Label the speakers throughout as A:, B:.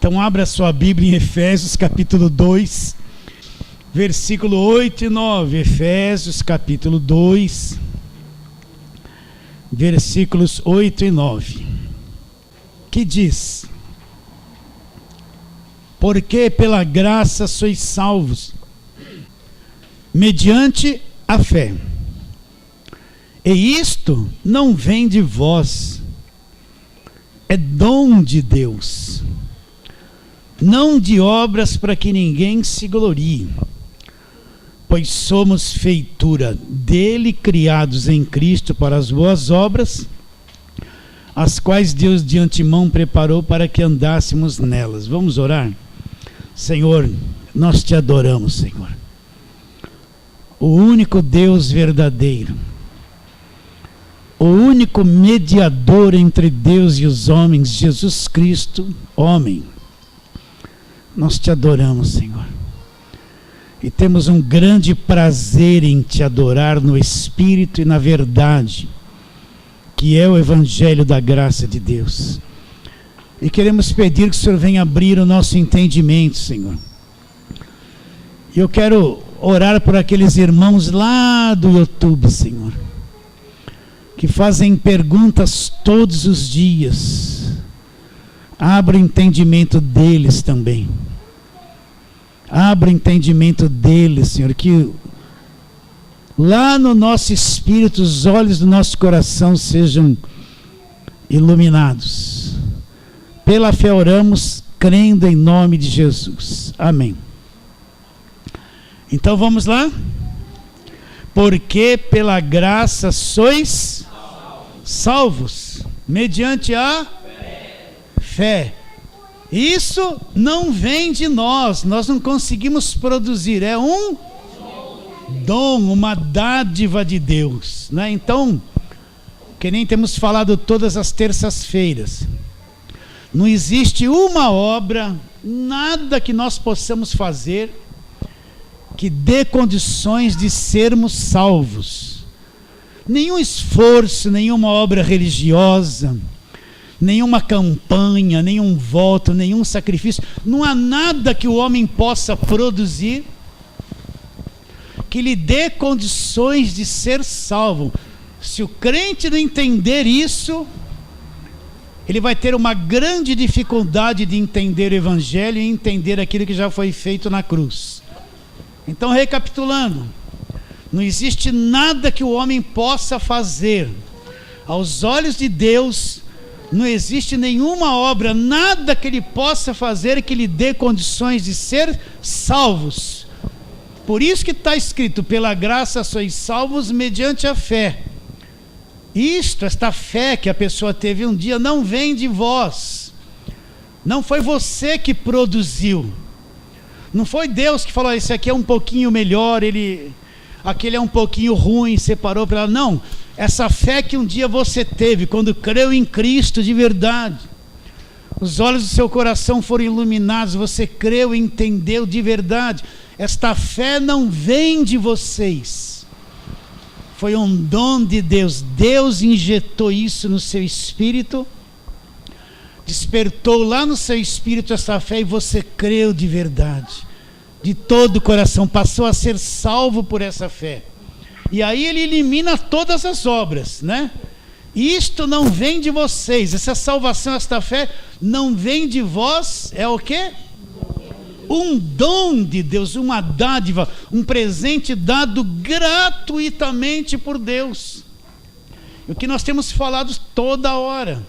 A: Então abra sua Bíblia em Efésios capítulo 2, versículo 8 e 9. Efésios capítulo 2, versículos 8 e 9. Que diz: porque pela graça sois salvos, mediante a fé. E isto não vem de vós, é dom de Deus, não de obras para que ninguém se glorie, pois somos feitura dele, criados em Cristo para as boas obras, as quais Deus de antemão preparou para que andássemos nelas. Vamos orar? Senhor, nós te adoramos, Senhor, o único Deus verdadeiro, o único mediador entre Deus e os homens, Jesus Cristo, homem. Nós te adoramos, Senhor, e temos um grande prazer em te adorar no Espírito e na verdade, que é o Evangelho da graça de Deus. E queremos pedir que o Senhor venha abrir o nosso entendimento, Senhor. E eu quero orar por aqueles irmãos lá do YouTube, Senhor, que fazem perguntas todos os dias. Abra o entendimento deles também. Abra o entendimento deles, Senhor, que lá no nosso espírito, os olhos do nosso coração sejam iluminados. Pela fé oramos, crendo em nome de Jesus. Amém. Então vamos lá? Porque pela graça sois salvos, mediante a fé. Isso não vem de nós não conseguimos produzir, é um dom, uma dádiva de Deus, né? Então, que nem temos falado todas as terças-feiras, não existe uma obra, nada que nós possamos fazer que dê condições de sermos salvos. Nenhum esforço, nenhuma obra religiosa, nenhuma campanha, nenhum voto, nenhum sacrifício, não há nada que o homem possa produzir que lhe dê condições de ser salvo. Se o crente não entender isso, ele vai ter uma grande dificuldade de entender o Evangelho e entender aquilo que já foi feito na cruz. Então, recapitulando, não existe nada que o homem possa fazer. Aos olhos de Deus, não existe nenhuma obra, nada que ele possa fazer que lhe dê condições de ser salvos. Por isso que está escrito: pela graça sois salvos mediante a fé. Esta fé que a pessoa teve um dia não vem de vós. Não foi você que produziu. Não foi Deus que falou: esse aqui é um pouquinho melhor, aquele é um pouquinho ruim, separou para ela. Não, essa fé que um dia você teve, quando creu em Cristo de verdade, os olhos do seu coração foram iluminados, você creu e entendeu de verdade. Esta fé não vem de vocês, foi um dom de Deus. Deus injetou isso no seu espírito, despertou lá no seu espírito essa fé, e você creu de verdade, de todo o coração, passou a ser salvo por essa fé. E aí ele elimina todas as obras, né? Isto não vem de vocês, essa salvação, esta fé não vem de vós, é o quê? Um dom de Deus, uma dádiva, um presente dado gratuitamente por Deus. O que nós temos falado toda hora.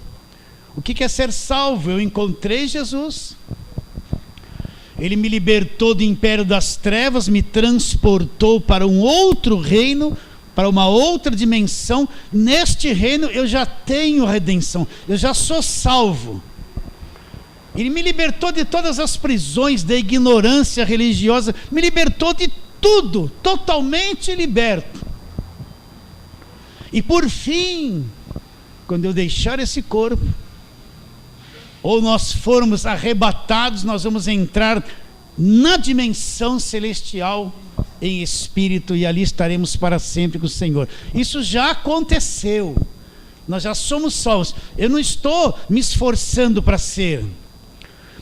A: O que é ser salvo? Eu encontrei Jesus, Ele me libertou do império das trevas, me transportou para um outro reino, para uma outra dimensão. Neste reino eu já tenho redenção, eu já sou salvo. Ele me libertou de todas as prisões da ignorância religiosa, me libertou de tudo, totalmente liberto. E por fim, quando eu deixar esse corpo, ou nós formos arrebatados, nós vamos entrar na dimensão celestial em espírito, e ali estaremos para sempre com o Senhor. Isso já aconteceu, nós já somos salvos. Eu não estou me esforçando para ser,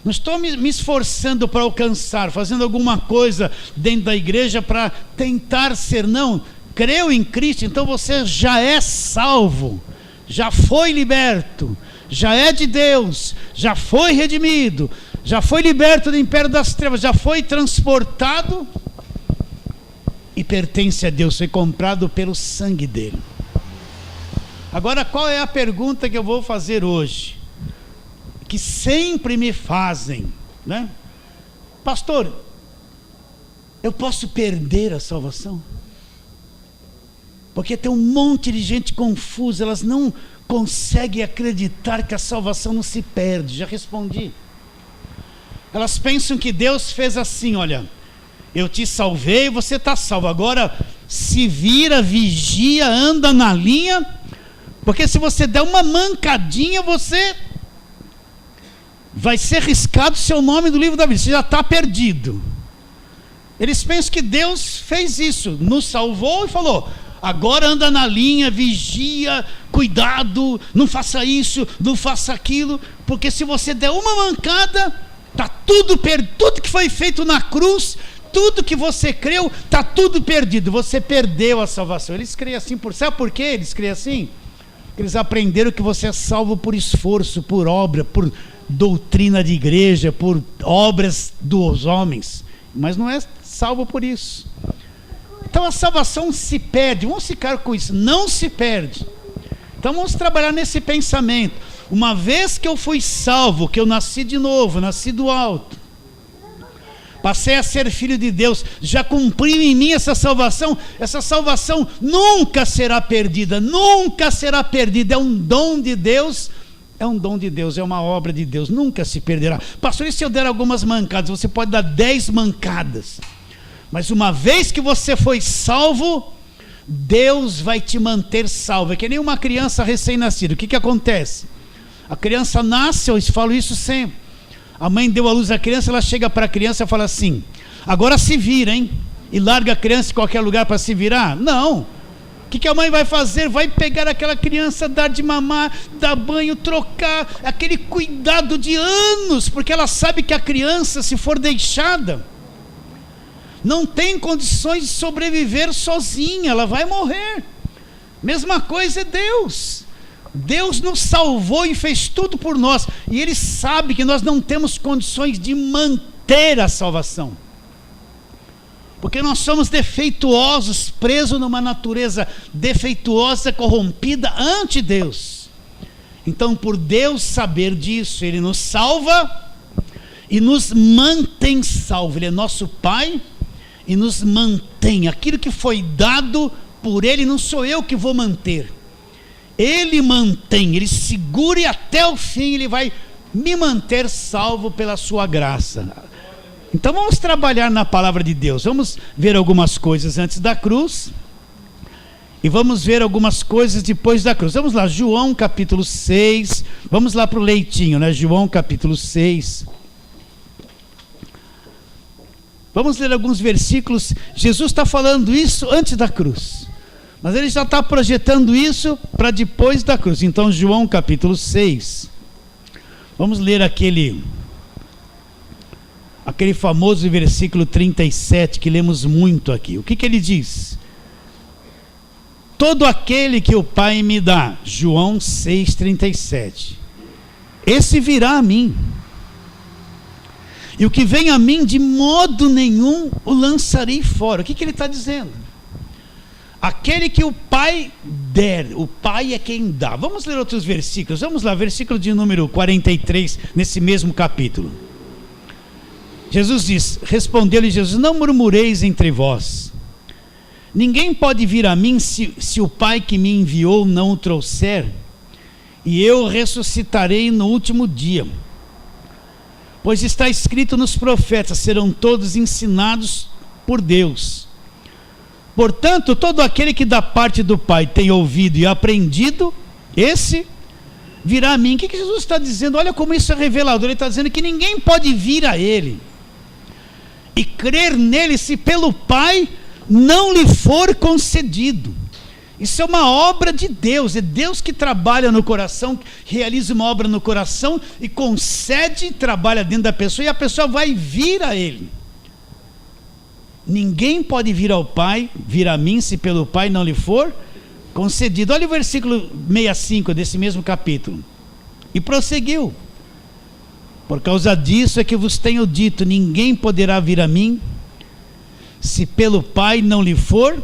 A: Não estou me esforçando para alcançar, fazendo alguma coisa dentro da igreja para tentar ser, não. Creu em Cristo, então você já é salvo, já foi liberto, já é de Deus, já foi redimido, já foi liberto do império das trevas, já foi transportado e pertence a Deus, foi comprado pelo sangue dele. Agora, qual é a pergunta que eu vou fazer hoje? Que sempre me fazem, né? Pastor, eu posso perder a salvação? Porque tem um monte de gente confusa, elas não conseguem acreditar que a salvação não se perde. Já respondi. Elas pensam que Deus fez assim, olha, eu te salvei, você está salvo, agora se vira, vigia, anda na linha, porque se você der uma mancadinha, você vai ser riscado seu nome do livro da vida, você já está perdido. Eles pensam que Deus fez isso, nos salvou e falou, agora anda na linha, vigia, cuidado, não faça isso, não faça aquilo, porque se você der uma mancada, está tudo perdido, tudo que foi feito na cruz, tudo que você creu, está tudo perdido, você perdeu a salvação. Eles creem assim, sabe por quê eles creem assim? Eles aprenderam que você é salvo por esforço, por obra, por doutrina de igreja, por obras dos homens, mas não é salvo por isso. Então a salvação se perde, vamos ficar com isso, não se perde. Então vamos trabalhar nesse pensamento. Uma vez que eu fui salvo, que eu nasci de novo, nasci do alto, passei a ser filho de Deus, já cumpriu em mim essa salvação nunca será perdida, nunca será perdida, é um dom de Deus, é uma obra de Deus, nunca se perderá. Pastor, e se eu der algumas mancadas? Você pode dar 10 mancadas, mas uma vez que você foi salvo, Deus vai te manter salvo. É que nem uma criança recém-nascida. O que acontece? A criança nasce, eu falo isso sempre, a mãe deu à luz a criança, ela chega para a criança e fala assim, agora se vira, hein? E larga a criança em qualquer lugar para se virar? Não. O que a mãe vai fazer? Vai pegar aquela criança, dar de mamar, dar banho, trocar, aquele cuidado de anos, porque ela sabe que a criança, se for deixada, não tem condições de sobreviver sozinha, ela vai morrer. Mesma coisa é Deus. Deus nos salvou e fez tudo por nós, e Ele sabe que nós não temos condições de manter a salvação, porque nós somos defeituosos, presos numa natureza defeituosa, corrompida ante Deus. Então, por Deus saber disso, Ele nos salva e nos mantém salvo. Ele é nosso Pai e nos mantém. Aquilo que foi dado por Ele, não sou eu que vou manter, Ele mantém, Ele segura e até o fim Ele vai me manter salvo pela sua graça. Então vamos trabalhar na palavra de Deus, vamos ver algumas coisas antes da cruz e vamos ver algumas coisas depois da cruz. Vamos lá, João capítulo 6, vamos lá para o leitinho, né? João capítulo 6. Vamos ler alguns versículos. Jesus está falando isso antes da cruz, mas Ele já está projetando isso para depois da cruz. Então João capítulo 6, vamos ler aquele famoso versículo 37 que lemos muito aqui. O que ele diz? Todo aquele que o Pai me dá, João 6,37, esse virá a mim, e o que vem a mim de modo nenhum o lançarei fora. O que ele está dizendo? Aquele que o Pai der, o Pai é quem dá. Vamos ler outros versículos, vamos lá, versículo de número 43, nesse mesmo capítulo. Jesus diz, respondeu-lhe Jesus, não murmureis entre vós, ninguém pode vir a mim se o Pai que me enviou não o trouxer, e eu ressuscitarei no último dia. Pois está escrito nos profetas, serão todos ensinados por Deus. Portanto, todo aquele que da parte do Pai tem ouvido e aprendido, esse virá a mim. O que Jesus está dizendo? Olha como isso é revelador. Ele está dizendo que ninguém pode vir a Ele e crer nele se pelo Pai não lhe for concedido. Isso é uma obra de Deus, é Deus que trabalha no coração, realiza uma obra no coração e concede, trabalha dentro da pessoa, e a pessoa vai vir a Ele. Ninguém pode vir ao Pai, vir a mim, se pelo Pai não lhe for concedido. Olha o versículo 65 desse mesmo capítulo. E prosseguiu: por causa disso é que vos tenho dito, ninguém poderá vir a mim, se pelo Pai não lhe for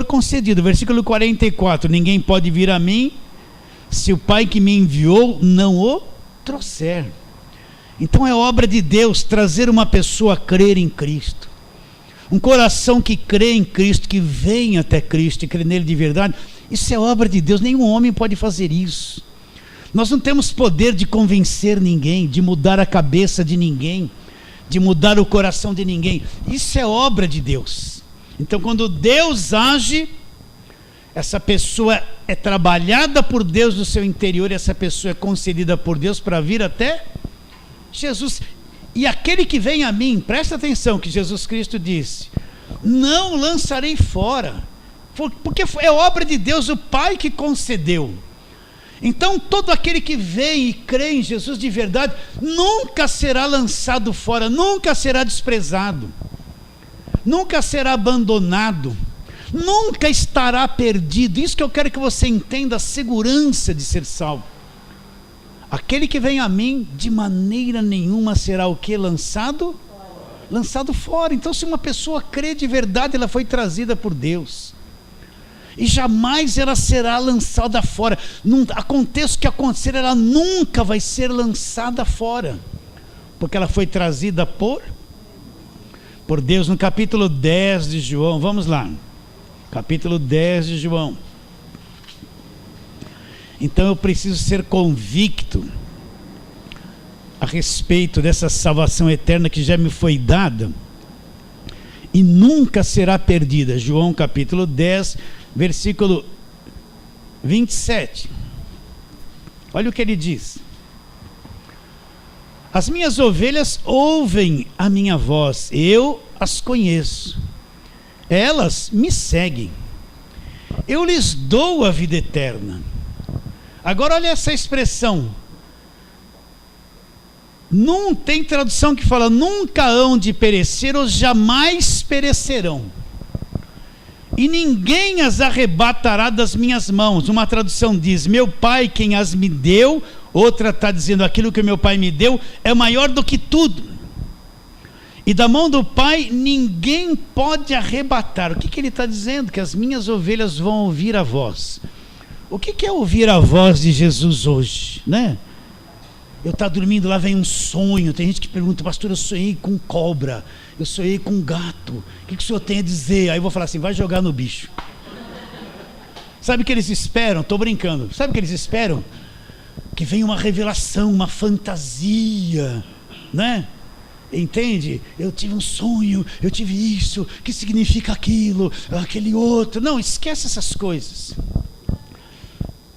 A: concedido. Versículo 44, ninguém pode vir a mim, se o Pai que me enviou não o trouxer. Então é obra de Deus trazer uma pessoa a crer em Cristo, um coração que crê em Cristo, que vem até Cristo e crê nele de verdade. Isso é obra de Deus, nenhum homem pode fazer isso. Nós não temos poder de convencer ninguém, de mudar a cabeça de ninguém, de mudar o coração de ninguém. Isso é obra de Deus. Então, quando Deus age, essa pessoa é trabalhada por Deus no seu interior, essa pessoa é concedida por Deus para vir até Jesus. E aquele que vem a mim, presta atenção que Jesus Cristo disse, não lançarei fora, porque é obra de Deus, o Pai que concedeu. Então todo aquele que vem e crê em Jesus de verdade, nunca será lançado fora, nunca será desprezado, nunca será abandonado, nunca estará perdido. Isso que eu quero que você entenda, a segurança de ser salvo. Aquele que vem a mim, de maneira nenhuma será o que? Lançado fora. Então, se uma pessoa crê de verdade, ela foi trazida por Deus, e jamais ela será lançada fora. Não, aconteça o que acontecer, ela nunca vai ser lançada fora, porque ela foi trazida por Deus. No capítulo 10 de João, vamos lá, capítulo 10 de João. Então eu preciso ser convicto a respeito dessa salvação eterna que já me foi dada e nunca será perdida. João capítulo 10, versículo 27. Olha o que ele diz: as minhas ovelhas ouvem a minha voz, eu as conheço, elas me seguem, eu lhes dou a vida eterna. Agora olha essa expressão, não tem tradução que fala nunca hão de perecer ou jamais perecerão, e ninguém as arrebatará das minhas mãos. Uma tradução diz, meu Pai quem as me deu, outra está dizendo, aquilo que meu Pai me deu é maior do que tudo, e da mão do Pai ninguém pode arrebatar. O que ele está dizendo? Que as minhas ovelhas vão ouvir a voz. O que é ouvir a voz de Jesus hoje, né? Eu estou dormindo, lá vem um sonho. Tem gente que pergunta, pastor, eu sonhei com cobra, eu sonhei com gato, o que o senhor tem a dizer? Aí eu vou falar assim, vai jogar no bicho. Sabe o que eles esperam? Estou brincando. Sabe o que eles esperam? Que venha uma revelação, uma fantasia, né? Entende? Eu tive um sonho, eu tive isso, que significa aquilo, aquele outro. Não, esquece essas coisas.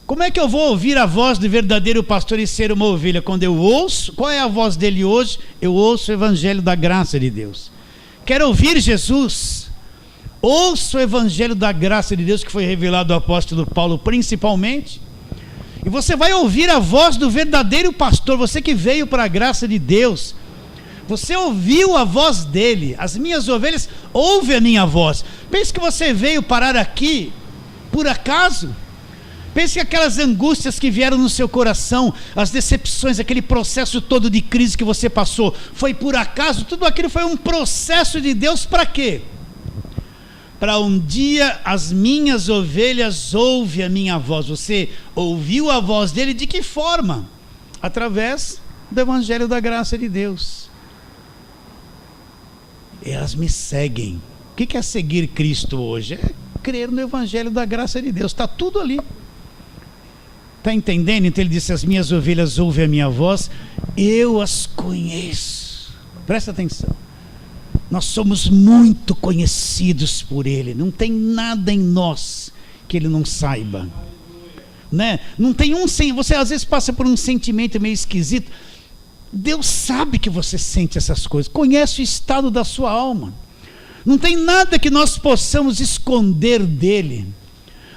A: Como é que eu vou ouvir a voz do verdadeiro pastor e ser uma ovelha? Quando eu ouço, qual é a voz dele hoje? Eu ouço o evangelho da graça de Deus. Quero ouvir Jesus? Ouço o evangelho da graça de Deus que foi revelado ao apóstolo Paulo principalmente. E você vai ouvir a voz do verdadeiro pastor, você que veio para a graça de Deus. Você ouviu a voz dele. As minhas ovelhas ouvem a minha voz. Pense que você veio parar aqui por acaso. Pense que aquelas angústias que vieram no seu coração, as decepções, aquele processo todo de crise que você passou, foi por acaso? Tudo aquilo foi um processo de Deus para quê? Para um dia as minhas ovelhas ouvem a minha voz. Você ouviu a voz dele de que forma? Através do evangelho da graça de Deus. Elas me seguem. O que é seguir Cristo hoje? É crer no evangelho da graça de Deus. Está tudo ali. Está entendendo? Então ele disse, as minhas ovelhas ouvem a minha voz, eu as conheço. Presta atenção. Nós somos muito conhecidos por ele. Não tem nada em nós que ele não saiba, né? Não tem você às vezes passa por um sentimento meio esquisito. Deus sabe que você sente essas coisas, conhece o estado da sua alma. Não tem nada que nós possamos esconder dele.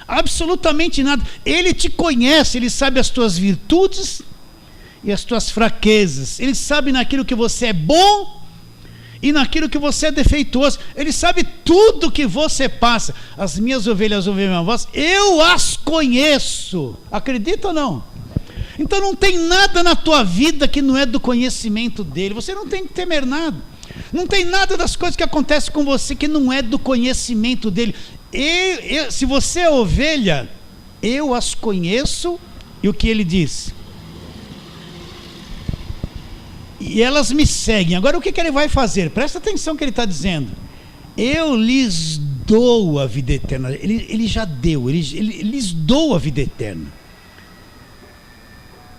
A: Absolutamente nada. Ele te conhece, ele sabe as tuas virtudes e as tuas fraquezas. Ele sabe naquilo que você é bom e naquilo que você é defeituoso. Ele sabe tudo que você passa. As minhas ovelhas ouvem a minha voz, eu as conheço. Acredita ou não? Então não tem nada na tua vida que não é do conhecimento dele. Você não tem que temer nada. Não tem nada das coisas que acontecem com você que não é do conhecimento dele. Se você é ovelha, eu as conheço. E o que ele diz? E elas me seguem. Agora o que ele vai fazer? Presta atenção no que ele está dizendo. Eu lhes dou a vida eterna. Ele já deu, ele lhes dou a vida eterna.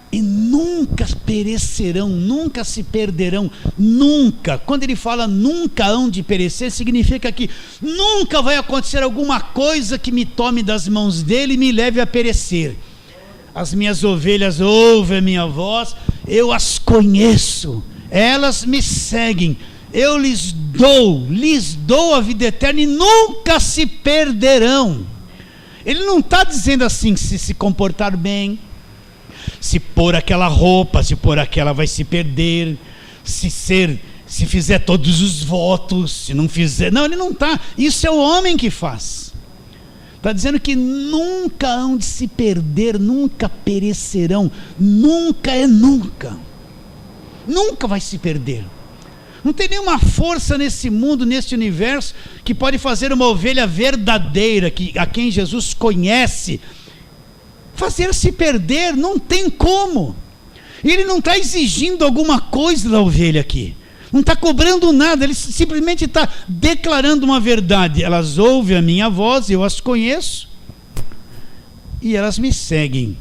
A: E nunca perecerão, nunca se perderão, nunca. Quando ele fala nunca hão de perecer, significa que nunca vai acontecer alguma coisa que me tome das mãos dele e me leve a perecer. As minhas ovelhas ouvem a minha voz, eu as conheço, elas me seguem, eu lhes dou a vida eterna e nunca se perderão. Ele não está dizendo assim, se comportar bem, se pôr aquela roupa, se pôr aquela vai se perder, se fizer todos os votos, se não fizer, não, ele não está, isso é o homem que faz. Está dizendo que nunca hão de se perder, nunca perecerão, nunca é nunca, nunca vai se perder. Não tem nenhuma força nesse mundo, neste universo, que pode fazer uma ovelha verdadeira, a quem Jesus conhece, fazer se perder. Não tem como. Ele não está exigindo alguma coisa da ovelha aqui, não está cobrando nada, ele simplesmente está declarando uma verdade. Elas ouvem a minha voz, eu as conheço e elas me seguem.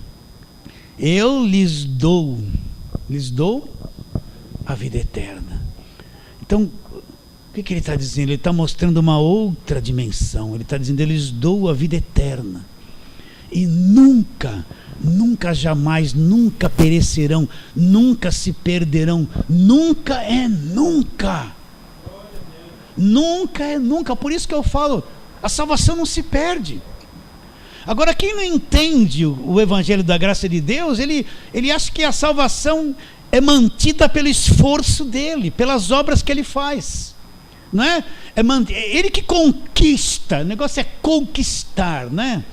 A: Eu lhes dou a vida eterna. Então o que ele está dizendo? Ele está mostrando uma outra dimensão. Ele está dizendo, eu lhes dou a vida eterna e nunca jamais, nunca perecerão, nunca se perderão, nunca é nunca. Nunca é nunca. Por isso que eu falo, a salvação não se perde. Agora, quem não entende o evangelho da graça de Deus, ele acha que a salvação é mantida pelo esforço dele, pelas obras que ele faz, não é? Ele que conquista, o negócio é conquistar, né?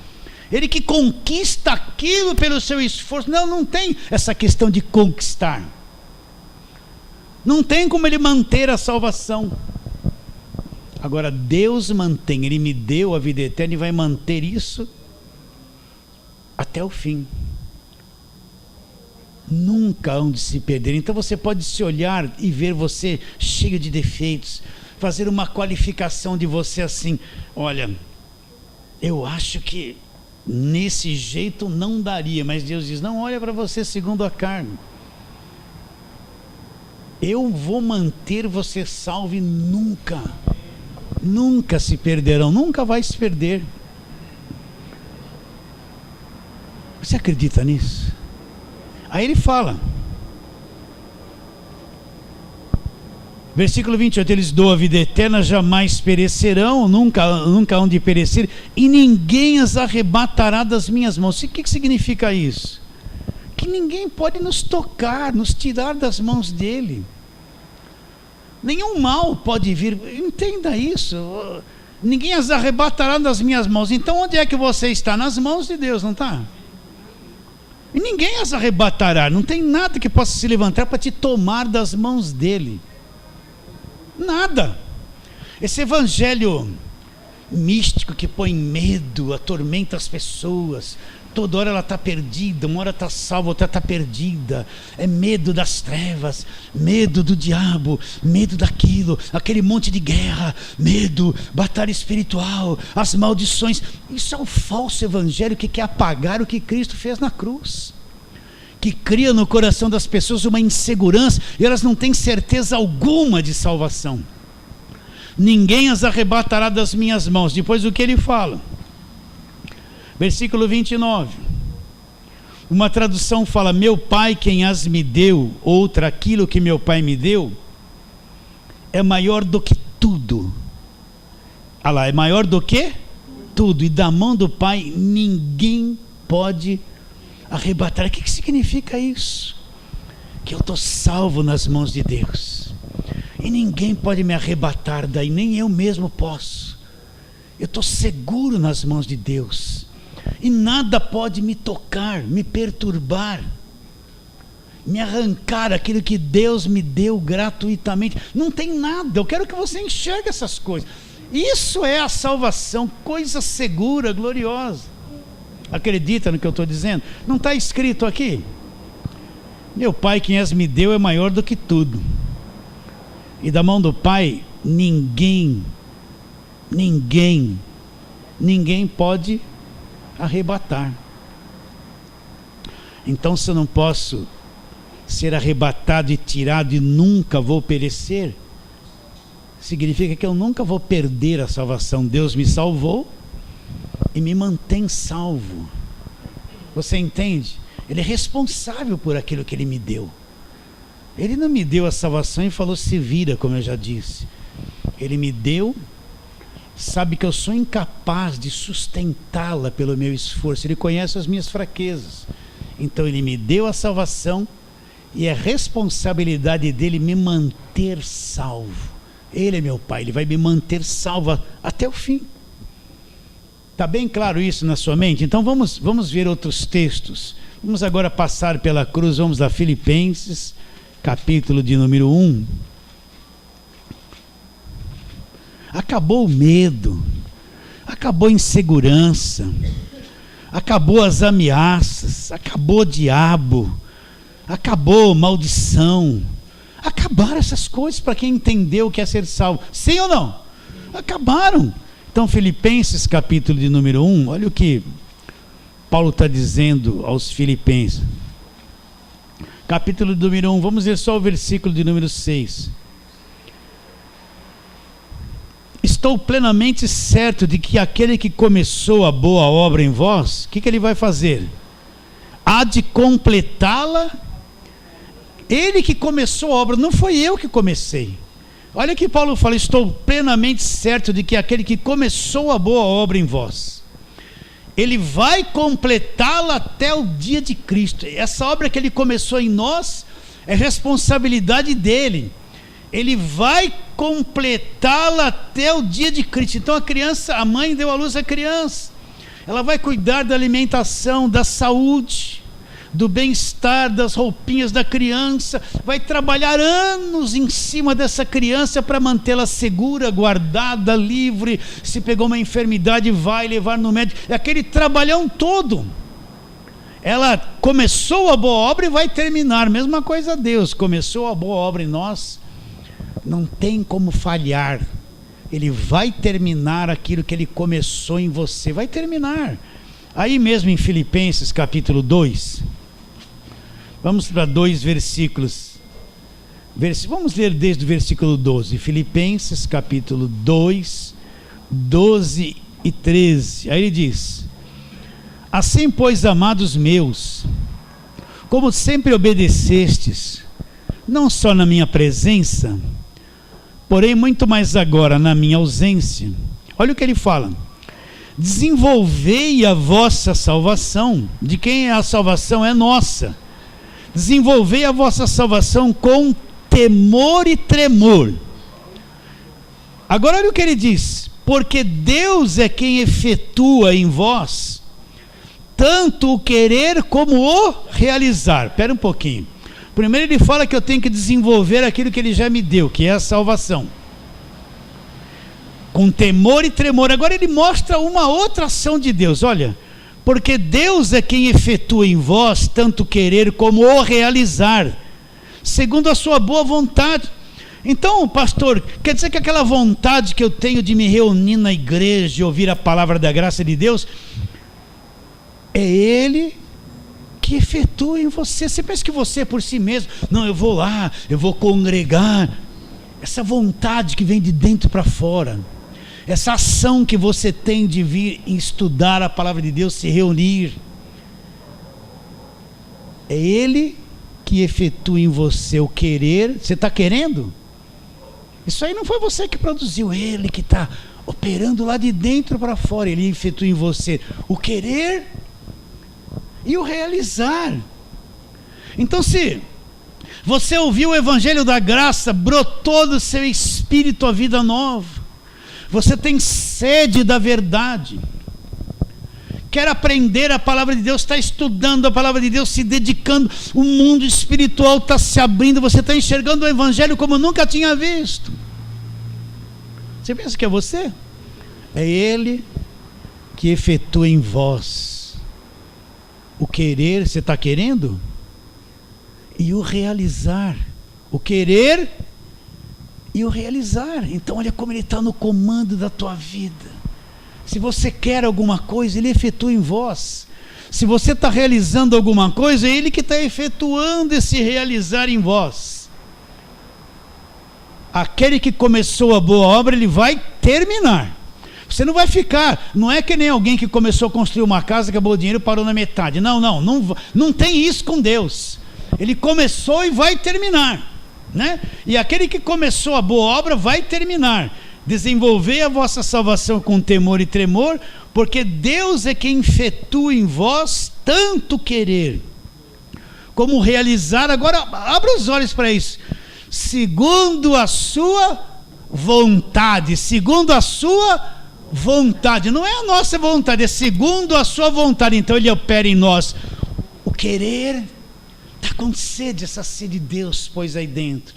A: Ele que conquista aquilo pelo seu esforço. Não tem essa questão de conquistar. Não tem como ele manter a salvação. Agora Deus mantém, ele me deu a vida eterna e vai manter isso até o fim. Nunca hão de se perder. Então você pode se olhar e ver você cheio de defeitos, fazer uma qualificação de você assim: olha, eu acho que nesse jeito não daria, mas Deus diz, não, olha para você segundo a carne, eu vou manter você salvo e nunca se perderão, nunca vai se perder. Você acredita nisso? Aí ele fala, versículo 28, eles dão a vida eterna, jamais perecerão, nunca hão de perecer, e ninguém as arrebatará das minhas mãos. O que significa isso? Que ninguém pode nos tocar, nos tirar das mãos dele. Nenhum mal pode vir, entenda isso. Ninguém as arrebatará das minhas mãos. Então onde é que você está? Nas mãos de Deus, não está? E ninguém as arrebatará, não tem nada que possa se levantar para te tomar das mãos dele. Nada. Esse evangelho místico que põe medo, atormenta as pessoas, toda hora ela está perdida, uma hora está salva, outra está perdida, é medo das trevas, medo do diabo, medo daquilo, aquele monte de guerra, medo, batalha espiritual, as maldições. Isso é um falso evangelho que quer apagar o que Cristo fez na cruz, que cria no coração das pessoas uma insegurança e elas não têm certeza alguma de salvação. Ninguém as arrebatará das minhas mãos. Depois o que ele fala? Versículo 29. Uma tradução fala, meu pai quem as me deu, outra, aquilo que meu pai me deu é maior do que tudo. Ah lá, é maior do que tudo, e da mão do Pai ninguém pode arrebatar. O que significa isso? Que eu estou salvo nas mãos de Deus, e ninguém pode me arrebatar daí, nem eu mesmo posso. Eu estou seguro nas mãos de Deus, e nada pode me tocar, me perturbar, me arrancar aquilo que Deus me deu gratuitamente. Não tem nada. Eu quero que você enxergue essas coisas. Isso é a salvação, coisa segura, gloriosa. Acredita no que eu estou dizendo? Não está escrito aqui? Meu Pai quem as me deu é maior do que tudo, e da mão do Pai ninguém pode arrebatar. Então, se eu não posso ser arrebatado e tirado e nunca vou perecer, significa que eu nunca vou perder a salvação. Deus me salvou e me mantém salvo. Você entende? Ele é responsável por aquilo que Ele me deu. Ele não me deu a salvação e falou se vira, como eu já disse. Ele me deu, sabe que eu sou incapaz de sustentá-la pelo meu esforço. Ele conhece as minhas fraquezas. Então Ele me deu a salvação, e é responsabilidade dEle me manter salvo. Ele é meu Pai, Ele vai me manter salvo até o fim. Está bem claro isso na sua mente? Então vamos ver outros textos. Vamos agora passar pela cruz. Vamos a Filipenses, capítulo de número 1. Acabou o medo, acabou a insegurança, acabou as ameaças, acabou o diabo, acabou maldição. Acabaram essas coisas para quem entendeu o que é ser salvo. Sim ou não? Acabaram. Então, Filipenses, capítulo de número 1, olha o que Paulo está dizendo aos Filipenses. Capítulo de número 1, vamos ver só o versículo de número 6. Estou plenamente certo de que aquele que começou a boa obra em vós, o que ele vai fazer? Há de completá-la. Ele que começou a obra, não foi eu que comecei. Olha que Paulo fala: estou plenamente certo de que aquele que começou a boa obra em vós, Ele vai completá-la até o dia de Cristo. Essa obra que Ele começou em nós é responsabilidade dEle. Ele vai completá-la até o dia de Cristo. Então a mãe deu à luz a criança, ela vai cuidar da alimentação, da saúde, do bem-estar, das roupinhas da criança, vai trabalhar anos em cima dessa criança para mantê-la segura, guardada, livre. Se pegou uma enfermidade, vai levar no médico. É aquele trabalhão todo. Ela começou a boa obra e vai terminar. Mesma coisa Deus, começou a boa obra em nós, não tem como falhar. Ele vai terminar aquilo que Ele começou em você, vai terminar. Aí mesmo em Filipenses capítulo 2, vamos para 2 versículos. Vamos ler desde o versículo 12. Filipenses capítulo 2, 12 e 13. Aí ele diz: assim, pois, amados meus, como sempre obedecestes, não só na minha presença, porém muito mais agora na minha ausência. Olha o que ele fala: desenvolvei a vossa salvação. De quem é a salvação? É nossa. Desenvolvei a vossa salvação com temor e tremor. Agora olha o que ele diz: porque Deus é quem efetua em vós tanto o querer como o realizar. Espera um pouquinho. Primeiro ele fala que eu tenho que desenvolver aquilo que Ele já me deu, que é a salvação, com temor e tremor. Agora ele mostra uma outra ação de Deus. Olha: porque Deus é quem efetua em vós tanto querer como o realizar, segundo a sua boa vontade. Então, pastor, quer dizer que aquela vontade que eu tenho de me reunir na igreja e ouvir a palavra da graça de Deus, é Ele que efetua em você. Você pensa que você por si mesmo, não, eu vou lá, eu vou congregar. Essa vontade que vem de dentro para fora, essa ação que você tem de vir estudar a palavra de Deus, se reunir, é Ele que efetua em você o querer. Você está querendo? Isso aí não foi você que produziu, Ele que está operando lá de dentro para fora. Ele efetua em você o querer e o realizar. Então, se você ouviu o evangelho da graça, brotou do seu espírito a vida nova, você tem sede da verdade, quer aprender a palavra de Deus, está estudando a palavra de Deus, se dedicando, o mundo espiritual está se abrindo, você está enxergando o evangelho como nunca tinha visto. Você pensa que é você? É Ele que efetua em vós o querer. Você está querendo? E o realizar. O querer e o realizar. Então olha como Ele está no comando da tua vida. Se você quer alguma coisa, Ele efetua em vós. Se você está realizando alguma coisa, é Ele que está efetuando esse realizar em vós. Aquele que começou a boa obra, Ele vai terminar. Você não vai ficar, não é que nem alguém que começou a construir uma casa, acabou o dinheiro e parou na metade. Não tem isso com Deus. Ele começou e vai terminar, né? E aquele que começou a boa obra vai terminar. Desenvolver a vossa salvação com temor e tremor, porque Deus é quem efetua em vós tanto querer como realizar. Agora abra os olhos para isso. Segundo a sua vontade, segundo a sua vontade, não é a nossa vontade, é segundo a sua vontade. Então Ele opera em nós o querer. Está com sede, essa sede de Deus pôs aí dentro,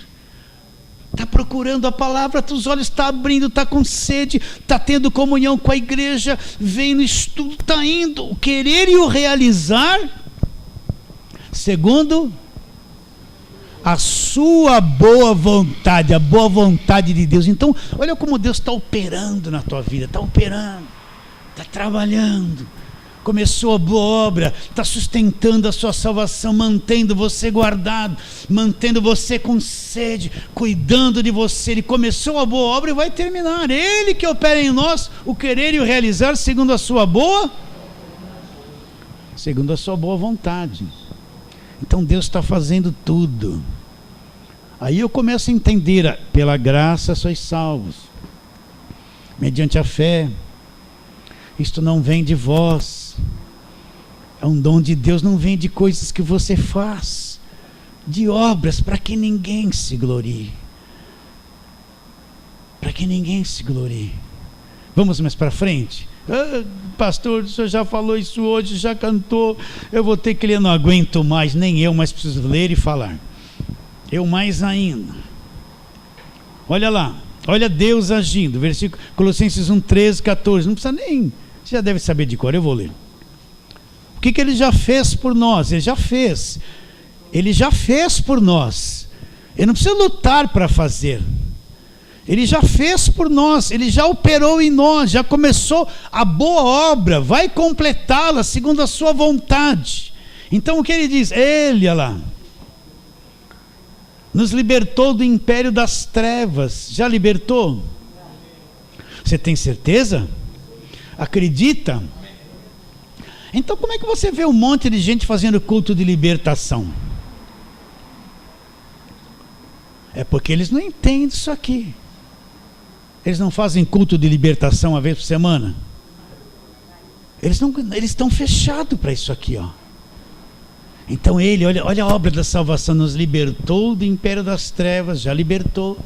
A: está procurando a palavra, os olhos estão abrindo, está com sede, está tendo comunhão com a igreja, vem no estudo, está indo, o querer e o realizar segundo a sua boa vontade, a boa vontade de Deus. Então olha como Deus está operando na tua vida, está operando, está trabalhando. Começou a boa obra, está sustentando a sua salvação, mantendo você guardado, mantendo você com sede, cuidando de você. Ele começou a boa obra e vai terminar. Ele que opera em nós o querer e o realizar segundo a sua boa vontade. Então Deus está fazendo tudo. Aí eu começo a entender, pela graça sois salvos, mediante a fé. Isto não vem de vós, é um dom de Deus, não vem de coisas que você faz, de obras, para que ninguém se glorie. Para que ninguém se glorie. Vamos mais para frente? Pastor, o senhor já falou isso hoje, já cantou, eu vou ter que ler, não aguento mais, nem eu mais preciso ler e falar. Eu mais ainda. Olha lá, olha Deus agindo, versículo Colossenses 1, 13, 14, não precisa nem, você já deve saber de cor, eu vou ler. O que Ele já fez por nós? Ele já fez por nós. Ele não precisa lutar para fazer. Ele já fez por nós, Ele já operou em nós, já começou a boa obra, vai completá-la segundo a sua vontade. Então o que Ele diz? Ele, olha lá, nos libertou do império das trevas. Já libertou? Você tem certeza? Acredita? Então como é que você vê um monte de gente fazendo culto de libertação? É porque eles não entendem isso aqui. Eles não fazem culto de libertação uma vez por semana? Eles estão fechados para isso aqui, ó. Então Ele, olha a obra da salvação, nos libertou do império das trevas, já libertou.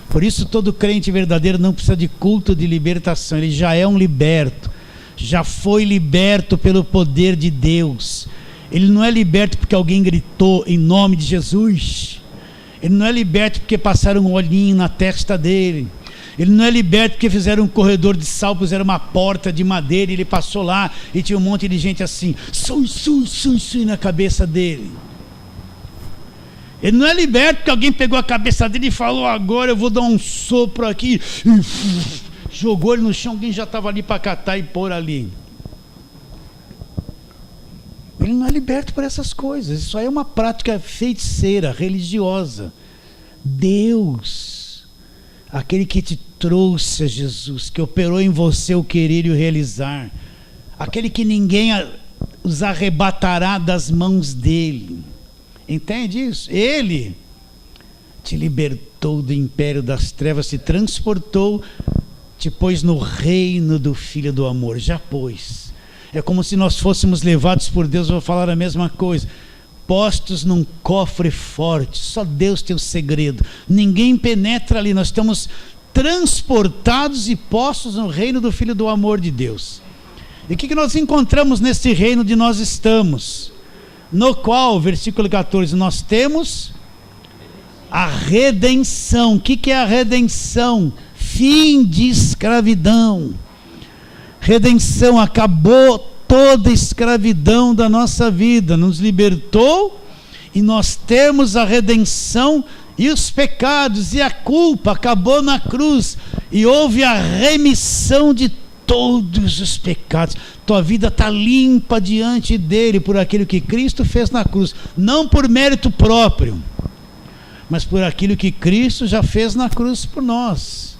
A: Por isso todo crente verdadeiro não precisa de culto de libertação, ele já é um liberto, já foi liberto pelo poder de Deus. Ele não é liberto porque alguém gritou em nome de Jesus, ele não é liberto porque passaram um olhinho na testa dele, ele não é liberto porque fizeram um corredor de sal, puseram uma porta de madeira e ele passou lá e tinha um monte de gente assim, sui na cabeça dele. Ele não é liberto porque alguém pegou a cabeça dele e falou, agora eu vou dar um sopro aqui, e jogou ele no chão, alguém já estava ali para catar e pôr ali. Ele não é liberto por essas coisas, isso aí é uma prática feiticeira, religiosa. Deus, aquele que te trouxe a Jesus, que operou em você o querer e o realizar, aquele que ninguém os arrebatará das mãos dele, entende isso? Ele te libertou do império das trevas, te transportou te pôs no reino do Filho do amor. Já pôs. É como se nós fôssemos levados por Deus. Eu vou falar a mesma coisa. Postos num cofre forte. Só Deus tem o segredo. Ninguém penetra ali. Nós estamos transportados e postos no reino do Filho do amor de Deus. E o que nós encontramos nesse reino onde nós estamos? No qual, versículo 14, nós temos a redenção. O que é a redenção? Fim de escravidão. Redenção, acabou toda a escravidão da nossa vida, nos libertou, e nós temos a redenção, e os pecados e a culpa acabou na cruz, e houve a remissão de todos os pecados. Tua vida está limpa diante dele por aquilo que Cristo fez na cruz, não por mérito próprio, mas por aquilo que Cristo já fez na cruz por nós.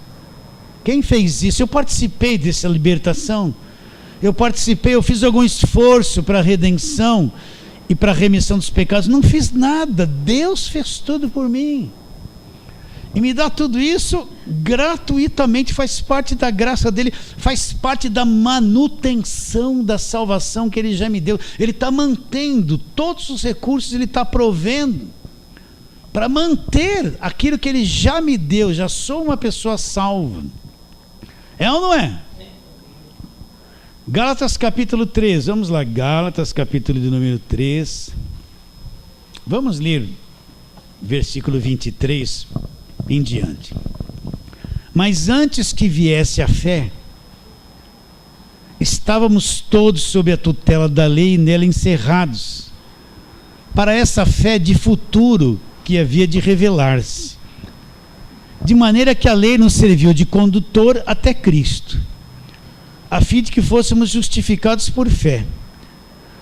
A: Quem fez isso? Eu participei dessa libertação. Eu fiz algum esforço para a redenção e para a remissão dos pecados. Não fiz nada. Deus fez tudo por mim. E me dá tudo isso gratuitamente, faz parte da graça dele, faz parte da manutenção da salvação que ele já me deu. Ele está mantendo todos os recursos, ele está provendo para manter aquilo que ele já me deu. Já sou uma pessoa salva. É ou não é? Gálatas capítulo 3, vamos lá, Gálatas capítulo de número 3, vamos ler versículo 23 em diante. Mas antes que viesse a fé, estávamos todos sob a tutela da lei e nela encerrados, para essa fé de futuro que havia de revelar-se. De maneira que a lei nos serviu de condutor até Cristo, a fim de que fôssemos justificados por fé.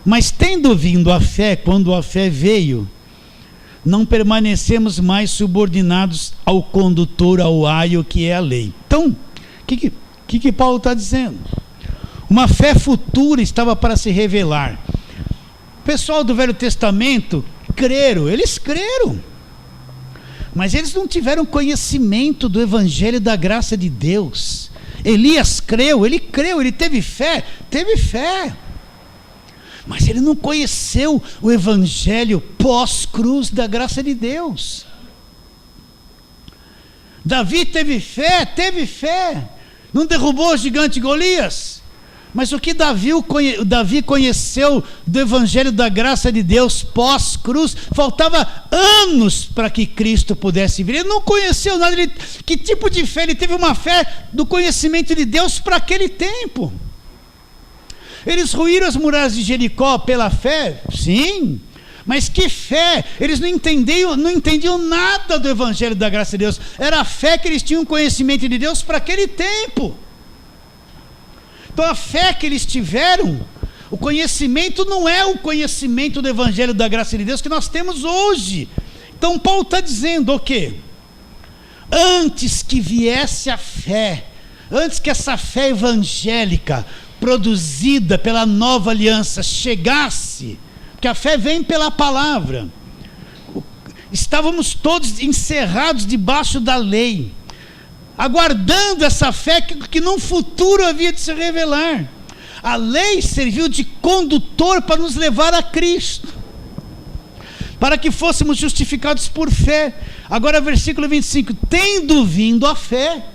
A: Mas tendo vindo a fé, quando a fé veio, não permanecemos mais subordinados ao condutor, ao aio que é a lei. Então, o que Paulo está dizendo? Uma fé futura estava para se revelar. O pessoal do Velho Testamento eles creram. Mas eles não tiveram conhecimento do evangelho da graça de Deus. Elias creu, ele teve fé, mas ele não conheceu o evangelho pós-cruz da graça de Deus. Davi teve fé, não derrubou o gigante Golias. Mas o que Davi conheceu do evangelho da graça de Deus pós-cruz, faltava anos para que Cristo pudesse vir. Ele não conheceu nada. Que tipo de fé? Ele teve uma fé do conhecimento de Deus para aquele tempo. Eles ruíram as muralhas de Jericó pela fé? Sim. Mas que fé? Eles não entendiam nada do evangelho da graça de Deus. Era a fé que eles tinham conhecimento de Deus para aquele tempo. Então a fé que eles tiveram, o conhecimento não é o conhecimento do evangelho da graça de Deus que nós temos hoje. Então Paulo está dizendo o quê? Antes que viesse a fé, antes que essa fé evangélica produzida pela nova aliança chegasse, porque a fé vem pela palavra, estávamos todos encerrados debaixo da lei, aguardando essa fé que num futuro havia de se revelar. A lei serviu de condutor para nos levar a Cristo, para que fôssemos justificados por fé. Agora versículo 25, tendo vindo a fé,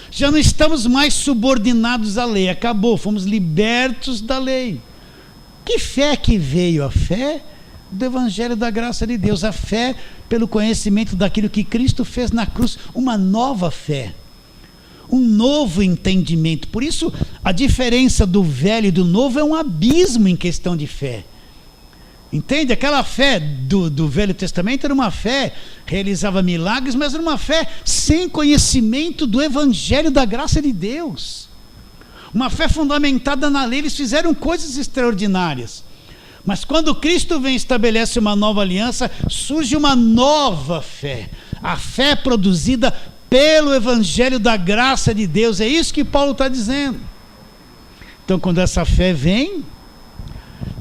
A: já não estamos mais subordinados à lei, acabou, fomos libertos da lei. Que fé que veio? A fé do evangelho da graça de Deus, a fé pelo conhecimento daquilo que Cristo fez na cruz, uma nova fé, um novo entendimento. Por isso a diferença do velho e do novo é um abismo em questão de fé. Entende? Aquela fé do Velho Testamento era uma fé, realizava milagres, mas era uma fé sem conhecimento do evangelho da graça de Deus, uma fé fundamentada na lei. Eles fizeram coisas extraordinárias, mas quando Cristo vem e estabelece uma nova aliança, surge uma nova fé, a fé produzida pelo evangelho da graça de Deus. É isso que Paulo está dizendo. Então quando essa fé vem,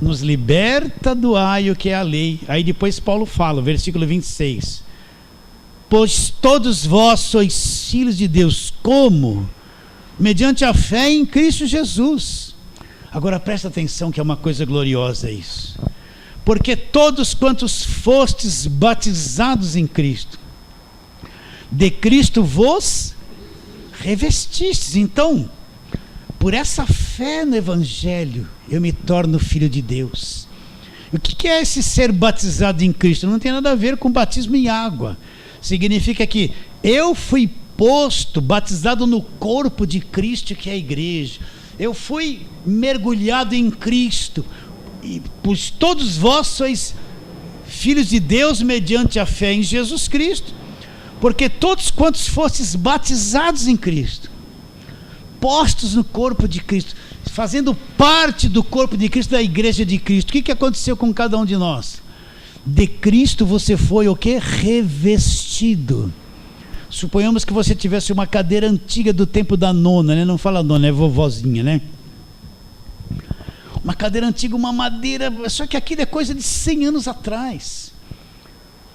A: nos liberta do aio que é a lei. Aí depois Paulo fala, versículo 26, pois todos vós sois filhos de Deus, como? mediante a fé em Cristo Jesus. Agora presta atenção que é uma coisa gloriosa isso. Porque todos quantos fostes batizados em Cristo, de Cristo vos revestistes. Então, por essa fé no Evangelho, eu me torno filho de Deus. O que é esse ser batizado em Cristo? Não tem nada a ver com batismo em água. Significa que eu fui posto, batizado no corpo de Cristo, que é a igreja. Eu fui mergulhado em Cristo. E pois todos vós sois filhos de Deus mediante a fé em Jesus Cristo. Porque todos quantos fostes batizados em Cristo, postos no corpo de Cristo, fazendo parte do corpo de Cristo, da igreja de Cristo. O que aconteceu com cada um de nós? De Cristo você foi o quê? Revestido. Suponhamos que você tivesse uma cadeira antiga do tempo da nona, né? Não fala nona, é vovozinha, né? Uma cadeira antiga, uma madeira, só que aquilo é coisa de 100 anos atrás.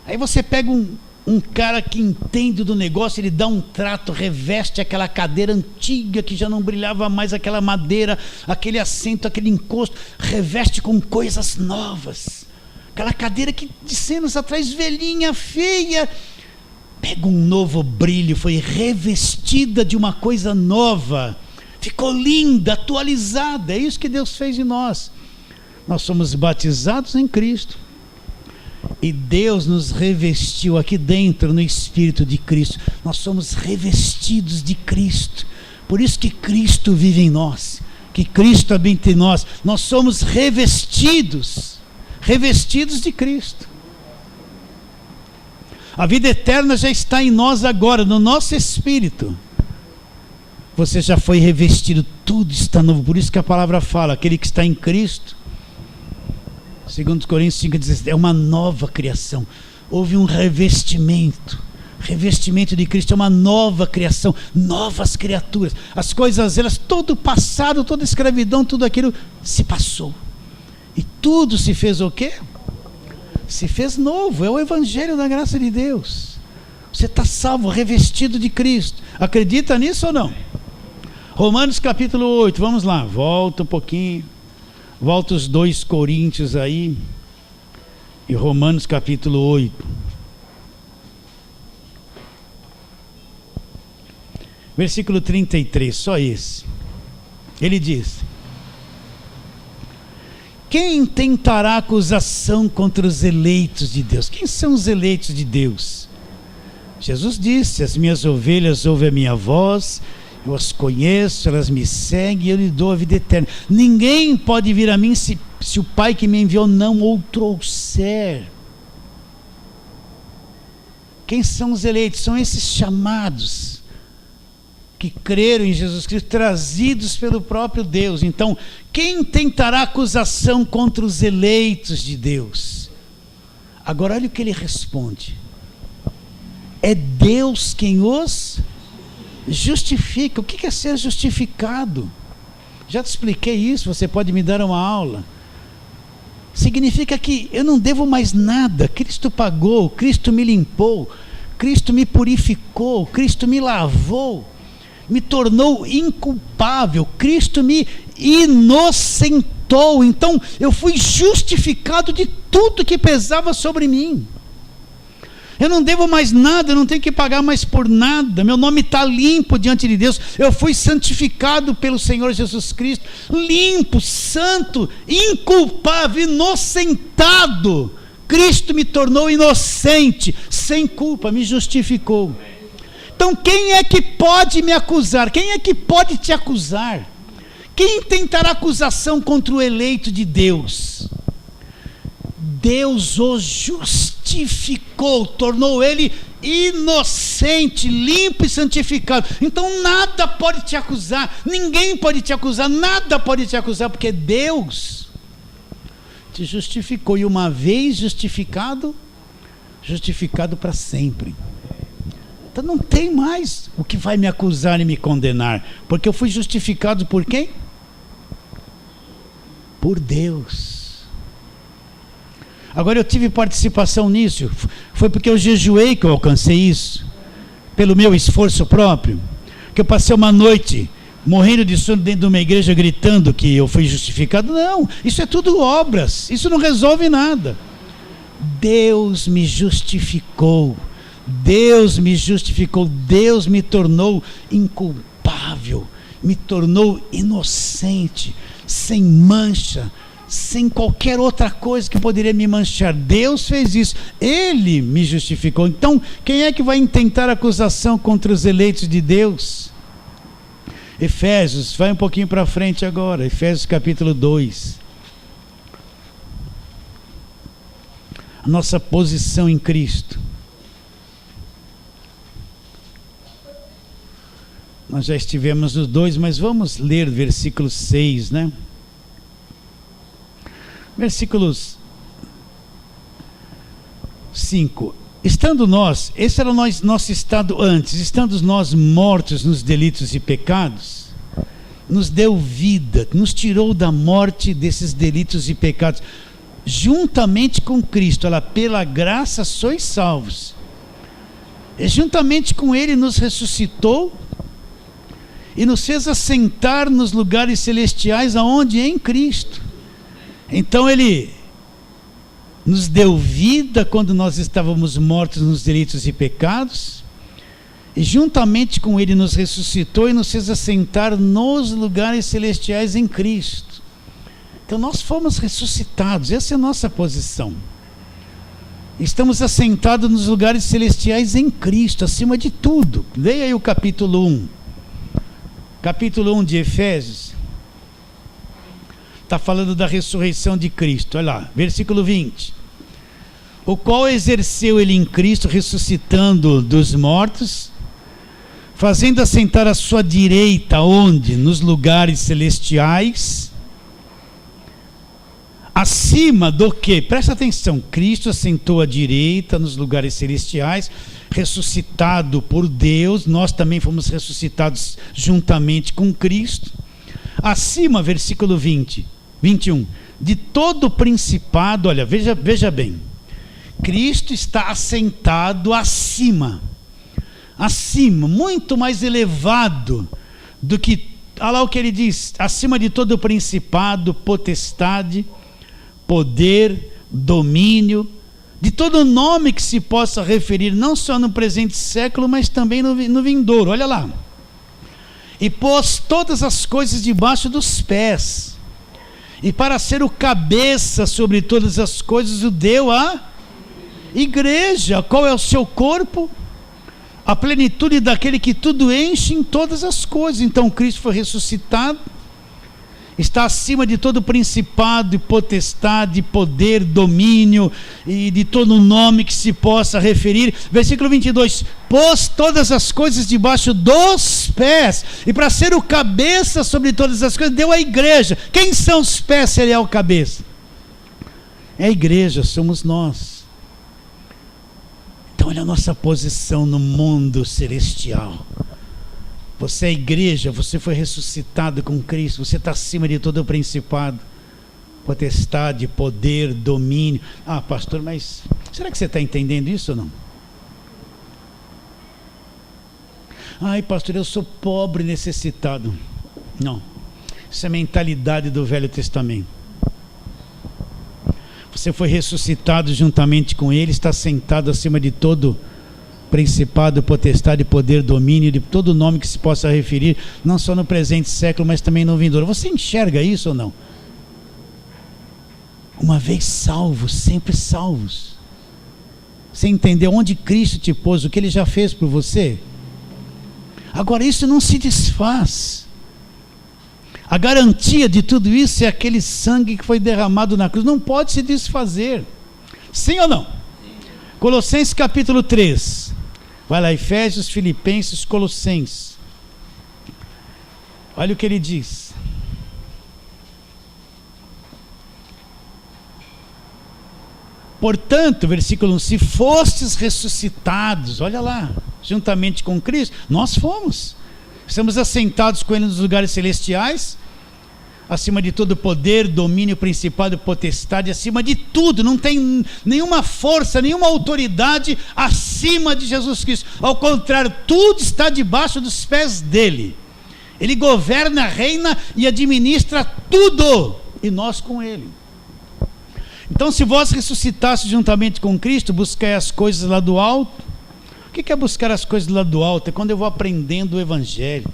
A: Aí você pega um cara que entende do negócio, ele dá um trato, reveste aquela cadeira antiga que já não brilhava mais, aquela madeira, aquele assento, aquele encosto, reveste com coisas novas. Aquela cadeira que de 100 anos atrás, velhinha, feia, pega um novo brilho, foi revestida de uma coisa nova, ficou linda, atualizada. É isso que Deus fez em nós. Nós somos batizados em Cristo e Deus nos revestiu aqui dentro no Espírito de Cristo. Nós somos revestidos de Cristo. Por isso que Cristo vive em nós, que Cristo habita em nós. Nós somos revestidos de Cristo. A vida eterna já está em nós agora, no nosso espírito. Você já foi revestido, tudo está novo. Por isso que a palavra fala, aquele que está em Cristo, 2 Coríntios 5,17, é uma nova criação. Houve um revestimento de Cristo, é uma nova criação, novas criaturas. As coisas, elas, todo o passado, toda a escravidão, tudo aquilo se passou. E tudo se fez o quê? Se fez novo. É o Evangelho da graça de Deus. Você está salvo, revestido de Cristo. Acredita nisso ou não? Romanos capítulo 8, vamos lá, volta um pouquinho. Volta os 2 Coríntios aí, e Romanos capítulo 8. Versículo 33, só esse. Ele diz: quem tentará acusação contra os eleitos de Deus? Quem são os eleitos de Deus? Jesus disse: as minhas ovelhas ouvem a minha voz, eu as conheço, elas me seguem e eu lhe dou a vida eterna. Ninguém pode vir a mim se o Pai que me enviou não o trouxer. Quem são os eleitos? São esses chamados que creram em Jesus Cristo, trazidos pelo próprio Deus. Então, quem tentará acusação contra os eleitos de Deus? Agora olha o que ele responde: é Deus quem os justifica. O que é ser justificado? Já te expliquei isso, você pode me dar uma aula. Significa que eu não devo mais nada. Cristo pagou, Cristo me limpou, Cristo me purificou, Cristo me lavou, me tornou inculpável, Cristo me inocentou. Então eu fui justificado de tudo que pesava sobre mim. Eu não devo mais nada, eu não tenho que pagar mais por nada. Meu nome está limpo diante de Deus. Eu fui santificado pelo Senhor Jesus Cristo. Limpo, santo, inculpável, inocentado. Cristo me tornou inocente, sem culpa, me justificou. Então quem é que pode me acusar? Quem é que pode te acusar? Quem tentará acusação contra o eleito de Deus? Deus o justificou, tornou ele inocente, limpo e santificado. Então nada pode te acusar, ninguém pode te acusar, nada pode te acusar, porque Deus te justificou. E uma vez justificado, justificado para sempre. Então não tem mais o que vai me acusar e me condenar, porque eu fui justificado por quem? Por Deus. Agora eu tive participação nisso, foi porque eu jejuei que eu alcancei isso, pelo meu esforço próprio, que eu passei uma noite morrendo de sono dentro de uma igreja gritando que eu fui justificado. Não, isso é tudo obras, isso não resolve nada. Deus me justificou, Deus me justificou, Deus me tornou inculpável, me tornou inocente, sem mancha, sem qualquer outra coisa que poderia me manchar. Deus fez isso, Ele me justificou. Então, quem é que vai intentar acusação contra os eleitos de Deus? Efésios, vai um pouquinho para frente agora, Efésios capítulo 2. A nossa posição em Cristo. Nós já estivemos nos 2, mas vamos ler versículo 6, né? Versículos 5. Estando nós, esse era o nosso estado antes, estando nós mortos nos delitos e pecados, nos deu vida, nos tirou da morte desses delitos e pecados, juntamente com Cristo. Olha, pela graça sois salvos. E juntamente com Ele nos ressuscitou e nos fez assentar nos lugares celestiais, aonde? Em Cristo. Então Ele nos deu vida quando nós estávamos mortos nos delitos e pecados, e juntamente com Ele nos ressuscitou e nos fez assentar nos lugares celestiais em Cristo. Então nós fomos ressuscitados, essa é a nossa posição. Estamos assentados nos lugares celestiais em Cristo, acima de tudo. Leia aí o capítulo 1. Capítulo 1 de Efésios. Está falando da ressurreição de Cristo. Olha lá, versículo 20. O qual exerceu Ele em Cristo, ressuscitando dos mortos, fazendo assentar à sua direita, onde? Nos lugares celestiais, acima do que? Presta atenção, Cristo assentou à direita nos lugares celestiais, ressuscitado por Deus, nós também fomos ressuscitados juntamente com Cristo, acima, versículo 21, de todo o principado. Olha, veja bem, Cristo está assentado acima, muito mais elevado do que, olha lá o que ele diz, acima de todo o principado, potestade, poder, domínio, de todo nome que se possa referir, não só no presente século, mas também no vindouro. Olha lá, e pôs todas as coisas debaixo dos pés, e para ser o cabeça sobre todas as coisas, o deu à igreja. Qual é o seu corpo? A plenitude daquele que tudo enche em todas as coisas. Então Cristo foi ressuscitado, está acima de todo principado e potestade, poder, domínio e de todo nome que se possa referir. Versículo 22, pôs todas as coisas debaixo dos pés, e para ser o cabeça sobre todas as coisas, deu à igreja. Quem são os pés se Ele é o cabeça? É a igreja, somos nós. Então olha a nossa posição no mundo celestial. Você é a igreja, você foi ressuscitado com Cristo, você está acima de todo o principado, potestade, poder, domínio. Ah, pastor, mas será que você está entendendo isso ou não? Ai, pastor, eu sou pobre, necessitado. Não, isso é mentalidade do Velho Testamento. Você foi ressuscitado juntamente com Ele, está sentado acima de todo principado, potestade, poder, domínio, de todo nome que se possa referir, não só no presente século, mas também no vindouro. Você enxerga isso ou não? Uma vez salvos, sempre salvos. Você entendeu onde Cristo te pôs, o que Ele já fez por você? Agora isso não se desfaz. A garantia de tudo isso é aquele sangue que foi derramado na cruz, não pode se desfazer. Sim ou não? Colossenses capítulo 3. Vai lá, Efésios, Filipenses, Colossenses. Olha o que ele diz. Portanto, versículo 1, se fostes ressuscitados, olha lá, juntamente com Cristo, nós fomos. Estamos assentados com Ele nos lugares celestiais, acima de todo poder, domínio, principado, potestade, acima de tudo. Não tem nenhuma força, nenhuma autoridade acima de Jesus Cristo. Ao contrário, tudo está debaixo dos pés dele. Ele governa, reina e administra tudo, e nós com Ele. Então, se vós ressuscitaste juntamente com Cristo, buscai as coisas lá do alto. O que é buscar as coisas lá do alto? É quando eu vou aprendendo o Evangelho,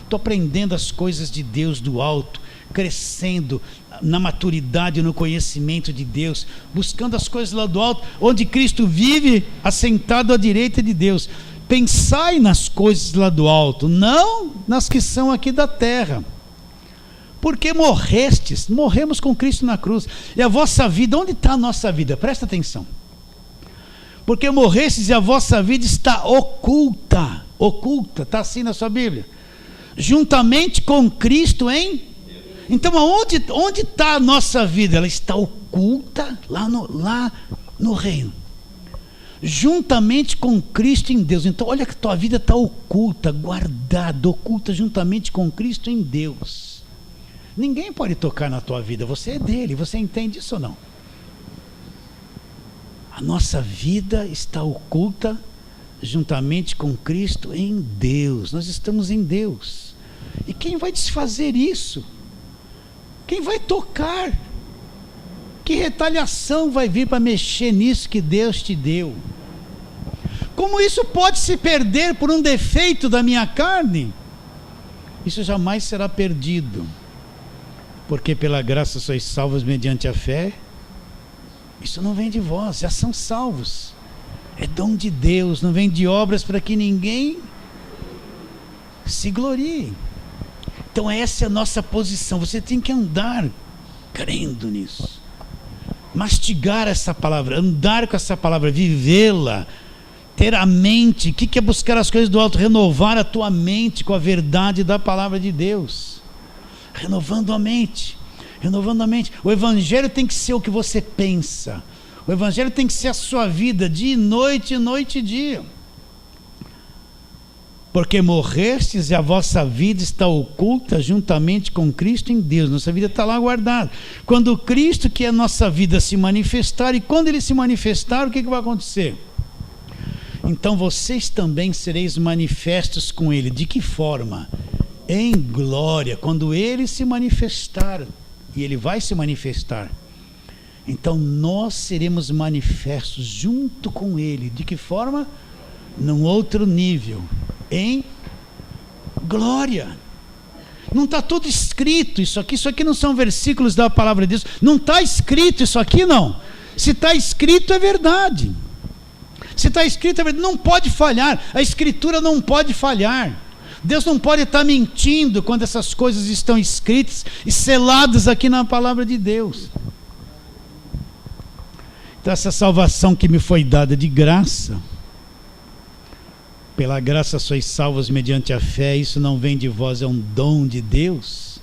A: estou aprendendo as coisas de Deus do alto, crescendo na maturidade, no conhecimento de Deus, buscando as coisas lá do alto, onde Cristo vive assentado à direita de Deus. Pensai nas coisas lá do alto, não nas que são aqui da terra. Porque morremos com Cristo na cruz. E a vossa vida, onde está a nossa vida? Presta atenção. Porque morrestes e a vossa vida está oculta. Oculta, está assim na sua Bíblia. Juntamente com Cristo em... Então onde está a nossa vida? Ela está oculta lá no reino. Juntamente com Cristo em Deus. Então olha que tua vida está oculta, guardada, oculta juntamente com Cristo em Deus. Ninguém pode tocar na tua vida, você é dele, você entende isso ou não? A nossa vida está oculta juntamente com Cristo em Deus. Nós estamos em Deus. E quem vai desfazer isso? Quem vai tocar? Que retaliação vai vir para mexer nisso que Deus te deu? Como isso pode se perder por um defeito da minha carne? Isso jamais será perdido. Porque pela graça sois salvos mediante a fé. Isso não vem de vós, já são salvos. É dom de Deus, não vem de obras para que ninguém se glorie. Então essa é a nossa posição. Você tem que andar crendo nisso. Mastigar essa palavra, andar com essa palavra, vivê-la. Ter a mente. O que é buscar as coisas do alto? Renovar a tua mente com a verdade da palavra de Deus. Renovando a mente. O Evangelho tem que ser o que você pensa. O Evangelho tem que ser a sua vida, dia e noite e dia. Porque morrestes e a vossa vida está oculta juntamente com Cristo em Deus. Nossa vida está lá guardada. Quando Cristo, que é a nossa vida, se manifestar, e quando Ele se manifestar, o que vai acontecer? Então vocês também sereis manifestos com Ele. De que forma? Em glória, quando Ele se manifestar, e Ele vai se manifestar, então nós seremos manifestos junto com Ele. De que forma? Num outro nível, em glória. Não está tudo escrito isso aqui não são versículos da palavra de Deus, não está escrito isso aqui não. Se está escrito é verdade. Se está escrito é verdade, não pode falhar, a Escritura não pode falhar. Deus não pode estar mentindo quando essas coisas estão escritas e seladas aqui na palavra de Deus. Então essa salvação que me foi dada de graça, pela graça sois salvos mediante a fé, isso não vem de vós, é um dom de Deus,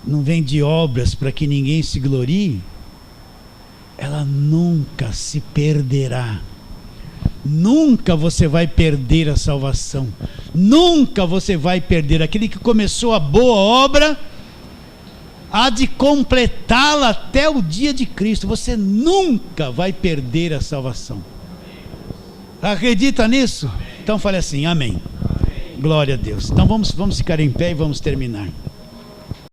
A: não vem de obras para que ninguém se glorie. Ela nunca se perderá. Nunca você vai perder a salvação. Nunca você vai perder. Aquele que começou a boa obra há de completá-la até o dia de Cristo. Você nunca vai perder a salvação. Acredita nisso? Então fale assim, amém. Glória a Deus. Então vamos ficar em pé e vamos terminar.